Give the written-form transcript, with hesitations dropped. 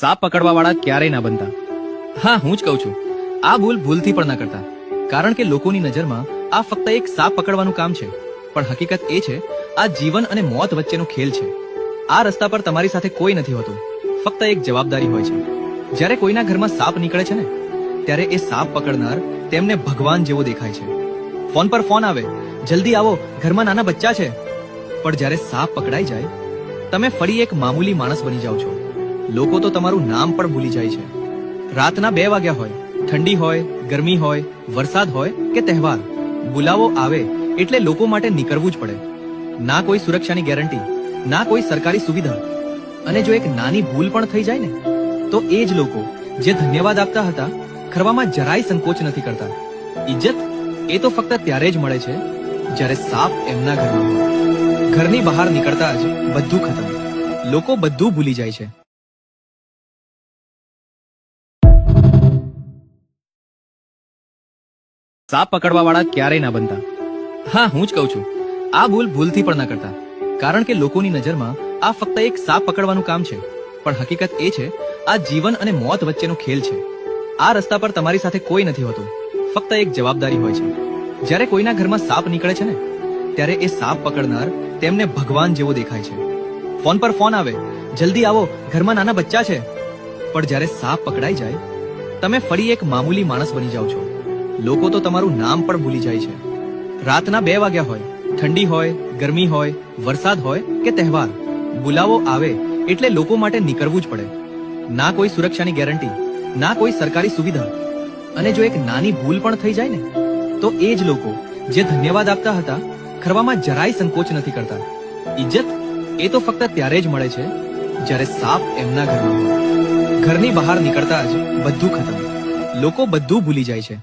સાપ પકડવા વાળા ક્યારેય ના બનતા. હા, હું જ કહું છું, આ ભૂલથી પણ ના કરતા, કારણ કે લોકોની નજરમાં આ ફક્ત એક સાપ પકડવાનું કામ છે, પણ હકીકત એ છે આ જીવન અને મોત વચ્ચેનો ખેલ છે. આ રસ્તા પર તમારી સાથે કોઈ નથી હોતું, ફક્ત એક જવાબદારી હોય છે. જ્યારે કોઈના ઘરમાં સાપ નીકળે છે ને, ત્યારે એ સાપ પકડનાર તેમને ભગવાન જેવો દેખાય છે. ફોન પર ફોન આવે, જલ્દી આવો, ઘરમાં નાના બચ્ચા છે. પણ જ્યારે સાપ પકડાઈ જાય, તમે ફરી એક મામૂલી માણસ બની જાઓ છો. લોકો તો તમારું નામ પણ ભૂલી જાય છે. રાતના 2 વાગ્યા હોય, ઠંડી હોય, ગરમી હોય, વરસાદ હોય કે તહેવાર, બોલાવો આવે એટલે લોકો માટે નીકળવું જ પડે. ના કોઈ સુરક્ષાની ગેરંટી, ના કોઈ સરકારી સુવિધા. અને જો એક નાની ભૂલ પણ થઈ જાય ને, તો એ જ લોકો જે ધન્યવાદ આપતા હતા, ખરવામાં જરાય સંકોચ નથી કરતા. ઇજ્જત એ તો ફક્ત ત્યારે જ મળે છે જ્યારે સાપ એમના ઘરમાં હોય. ઘરની બહાર નીકળતા જ બધું ખતમ. લોકો બધું ભૂલી જાય છે. સાપ પકડવા વાળા ક્યારેય ના બનતા. હા, હું જ કહું છું, આ ભૂલથી પણ ના કરતા, કારણ કે લોકોની નજરમાં આ ફક્ત એક સાપ પકડવાનું કામ છે, પણ હકીકત એ છે આ જીવન અને મોત વચ્ચેનો ખેલ છે. આ રસ્તા પર તમારી સાથે કોઈ નથી હોતું, ફક્ત એક જવાબદારી હોય છે. જ્યારે કોઈના ઘરમાં સાપ નીકળે છે ને, ત્યારે એ સાપ પકડનાર તેમને ભગવાન જેવો દેખાય છે. ફોન પર ફોન આવે, જલ્દી આવો, ઘરમાં નાના બચ્ચા છે. પણ જ્યારે સાપ પકડાઈ જાય, તમે ફરી એક મામૂલી માણસ બની જાઓ છો. લોકો તો તમારું નામ પણ ભૂલી જાય છે. રાતના 2 વાગ્યા હોય, ઠંડી હોય, ગરમી હોય, વરસાદ હોય કે તહેવાર, બોલાવો આવે એટલે લોકો માટે નીકળવું જ પડે. ના કોઈ સુરક્ષાની ગેરંટી, ના કોઈ સરકારી સુવિધા. અને જો એક નાની ભૂલ પણ થઈ જાય ને, તો એ જ લોકો જે ધન્યવાદ આપતા હતા, ખરવામાં જરાય સંકોચ નથી કરતા. ઇજ્જત એ તો ફક્ત ત્યારે જ મળે છે જ્યારે સાપ એમના ઘરમાં હોય. ઘરની બહાર નીકળતા જ બધું ખતમ. લોકો બધું ભૂલી જાય છે.